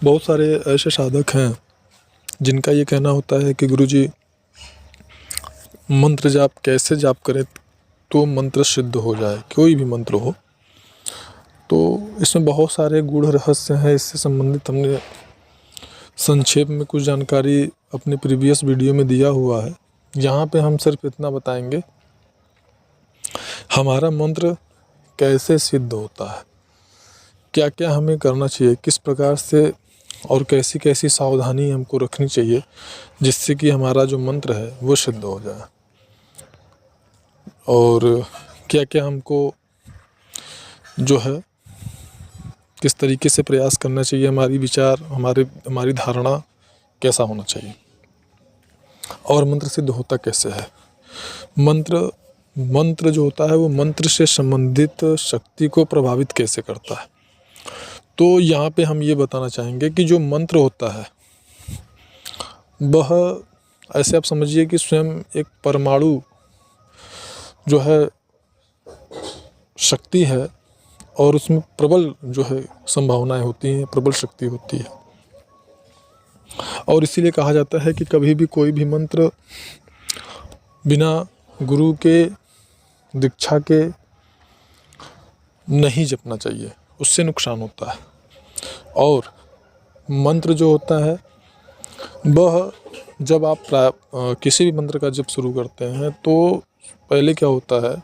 बहुत सारे ऐसे साधक हैं जिनका ये कहना होता है कि गुरुजी मंत्र जाप कैसे जाप करें तो मंत्र सिद्ध हो जाए, कोई भी मंत्र हो। तो इसमें बहुत सारे गूढ़ रहस्य हैं। इससे संबंधित हमने संक्षेप में कुछ जानकारी अपने प्रीवियस वीडियो में दिया हुआ है। यहाँ पे हम सिर्फ इतना बताएंगे हमारा मंत्र कैसे सिद्ध होता है, क्या क्या हमें करना चाहिए, किस प्रकार से और कैसी कैसी सावधानी हमको रखनी चाहिए जिससे कि हमारा जो मंत्र है वो सिद्ध हो जाए, और क्या क्या हमको जो है किस तरीके से प्रयास करना चाहिए, हमारी विचार हमारी धारणा कैसा होना चाहिए, और मंत्र सिद्ध होता कैसे है। मंत्र जो होता है वो मंत्र से संबंधित शक्ति को प्रभावित कैसे करता है। तो यहाँ पे हम ये बताना चाहेंगे कि जो मंत्र होता है वह ऐसे आप समझिए कि स्वयं एक परमाणु जो है शक्ति है, और उसमें प्रबल जो है संभावनाएं होती हैं, प्रबल शक्ति होती है। और इसीलिए कहा जाता है कि कभी भी कोई भी मंत्र बिना गुरु के दीक्षा के नहीं जपना चाहिए, उससे नुकसान होता है। और मंत्र जो होता है वह जब आप किसी भी मंत्र का जप शुरू करते हैं तो पहले क्या होता है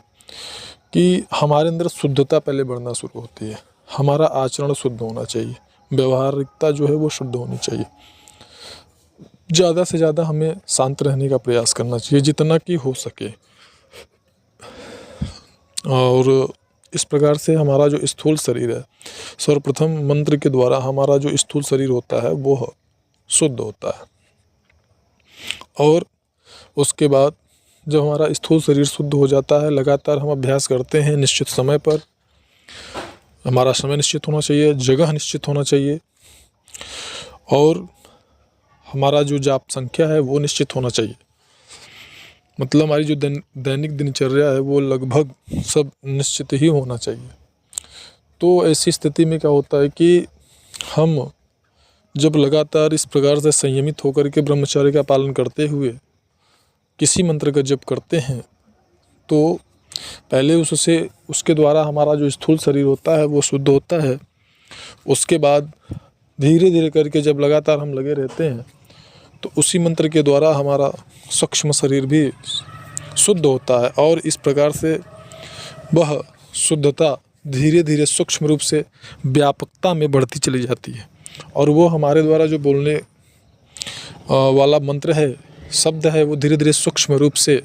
कि हमारे अंदर शुद्धता पहले बढ़ना शुरू होती है। हमारा आचरण शुद्ध होना चाहिए, व्यवहारिकता जो है वो शुद्ध होनी चाहिए। ज़्यादा से ज़्यादा हमें शांत रहने का प्रयास करना चाहिए जितना कि हो सके। और इस प्रकार से हमारा जो स्थूल शरीर है, सर्वप्रथम मंत्र के द्वारा हमारा जो स्थूल शरीर होता है वो शुद्ध होता है। और उसके बाद जब हमारा स्थूल शरीर शुद्ध हो जाता है, लगातार हम अभ्यास करते हैं, निश्चित समय पर हमारा समय निश्चित होना चाहिए, जगह निश्चित होना चाहिए, और हमारा जो जाप संख्या है वो निश्चित होना चाहिए। मतलब हमारी जो दैनिक दिनचर्या है वो लगभग सब निश्चित ही होना चाहिए। तो ऐसी स्थिति में क्या होता है कि हम जब लगातार इस प्रकार से संयमित होकर के ब्रह्मचर्य का पालन करते हुए किसी मंत्र का जप करते हैं तो पहले उसके द्वारा हमारा जो स्थूल शरीर होता है वो शुद्ध होता है। उसके बाद धीरे धीरे करके जब लगातार हम लगे रहते हैं तो उसी मंत्र के द्वारा हमारा सूक्ष्म शरीर भी शुद्ध होता है, और इस प्रकार से वह शुद्धता धीरे धीरे सूक्ष्म रूप से व्यापकता में बढ़ती चली जाती है, और वो हमारे द्वारा जो बोलने वाला मंत्र है, शब्द है, वो धीरे धीरे सूक्ष्म रूप से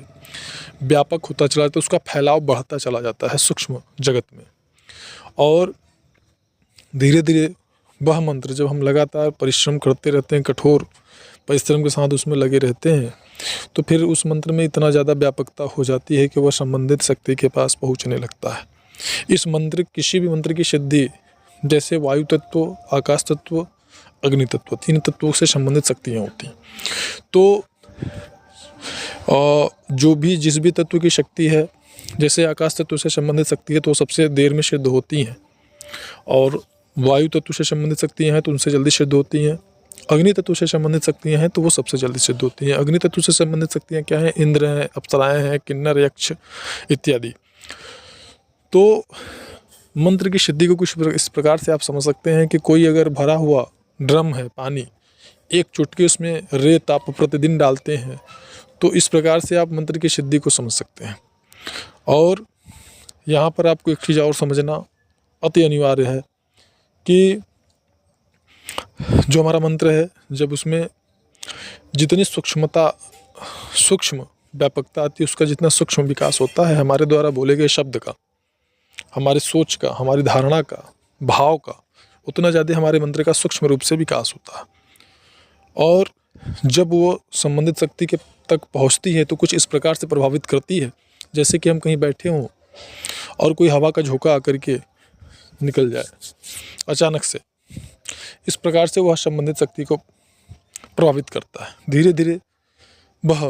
व्यापक होता चला जाता है, उसका फैलाव बढ़ता चला जाता है सूक्ष्म जगत में। और धीरे धीरे वह मंत्र जब हम लगातार परिश्रम करते रहते हैं, कठोर परिश्रम के साथ उसमें लगे रहते हैं, तो फिर उस मंत्र में इतना ज़्यादा व्यापकता हो जाती है कि वह संबंधित शक्ति के पास पहुंचने लगता है। इस मंत्र किसी भी मंत्र की सिद्धि जैसे वायु तत्व, आकाश तत्व, अग्नि तत्व, तीन तत्वों से संबंधित शक्तियाँ होती हैं। तो जो भी जिस भी तत्व की शक्ति है, जैसे आकाश तत्व से संबंधित शक्ति है तो सबसे देर में सिद्ध होती हैं, और वायु तत्व से संबंधित शक्तियाँ हैं तो उनसे जल्दी सिद्ध होती हैं। अग्नि तत्व से संबंधित शक्तियाँ हैं तो वो सबसे जल्दी सिद्ध होती हैं। अग्नि तत्व से संबंधित शक्तियाँ क्या हैं? इंद्र हैं, अप्सराएँ हैं, किन्नर, यक्ष इत्यादि। तो मंत्र की सिद्धि को कुछ इस प्रकार से आप समझ सकते हैं कि कोई अगर भरा हुआ ड्रम है पानी, एक चुटकी उसमें रेत आप प्रतिदिन डालते हैं, तो इस प्रकार से आप मंत्र की सिद्धि को समझ सकते हैं। और यहाँ पर आपको एक चीज़ और समझना अति अनिवार्य है कि जो हमारा मंत्र है, जब उसमें जितनी सूक्ष्म व्यापकता आती है, उसका जितना सूक्ष्म विकास होता है हमारे द्वारा बोले गए शब्द का, हमारी सोच का, हमारी धारणा का, भाव का, उतना ज़्यादा हमारे मंत्र का सूक्ष्म रूप से विकास होता है। और जब वो संबंधित शक्ति के तक पहुंचती है तो कुछ इस प्रकार से प्रभावित करती है, जैसे कि हम कहीं बैठे हों और कोई हवा का झोंका आकर के निकल जाए अचानक से। इस प्रकार से वह संबंधित शक्ति को प्रभावित करता है। धीरे धीरे वह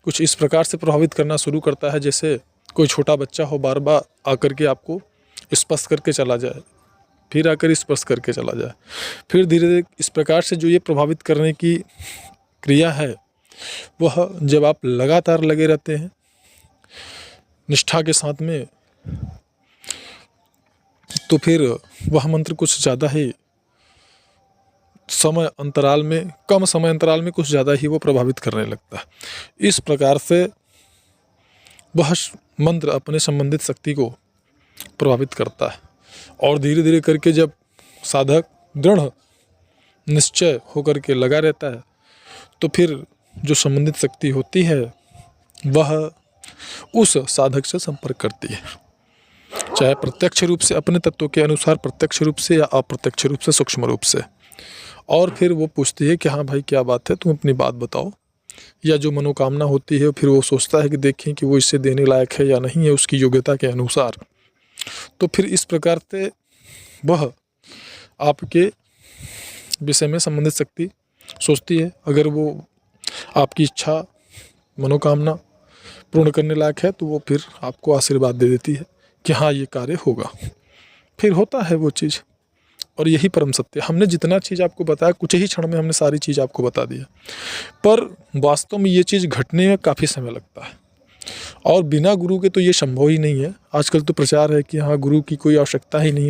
कुछ इस प्रकार से प्रभावित करना शुरू करता है, जैसे कोई छोटा बच्चा हो बार बार आकर के आपको स्पर्श करके चला जाए, फिर आकर स्पर्श करके चला जाए। फिर धीरे धीरे इस प्रकार से जो ये प्रभावित करने की क्रिया है, वह जब आप लगातार लगे रहते हैं निष्ठा के साथ में, तो फिर वह मंत्र कुछ ज़्यादा ही समय अंतराल में, कम समय अंतराल में कुछ ज़्यादा ही वो प्रभावित करने लगता है। इस प्रकार से वह मंत्र अपने संबंधित शक्ति को प्रभावित करता है, और धीरे धीरे करके जब साधक दृढ़ निश्चय होकर के लगा रहता है, तो फिर जो संबंधित शक्ति होती है वह उस साधक से संपर्क करती है, चाहे प्रत्यक्ष रूप से अपने तत्व के अनुसार प्रत्यक्ष रूप से या अप्रत्यक्ष रूप से सूक्ष्म रूप से। और फिर वो पूछती है कि हाँ भाई क्या बात है, तुम अपनी बात बताओ, या जो मनोकामना होती है फिर वो सोचता है कि देखें कि वो इससे देने लायक है या नहीं है उसकी योग्यता के अनुसार। तो फिर इस प्रकार से वह आपके विषय में संबंधित शक्ति सोचती है, अगर वो आपकी इच्छा मनोकामना पूर्ण करने लायक है तो वो फिर आपको आशीर्वाद दे देती है कि हाँ ये कार्य होगा, फिर होता है वो चीज़। और यही परम सत्य। हमने जितना चीज़ आपको बताया, कुछ ही क्षण में हमने सारी चीज़ आपको बता दिया, पर वास्तव में ये चीज़ घटने में काफ़ी समय लगता है, और बिना गुरु के तो ये संभव ही नहीं है। आजकल तो प्रचार है कि हाँ गुरु की कोई आवश्यकता ही नहीं है,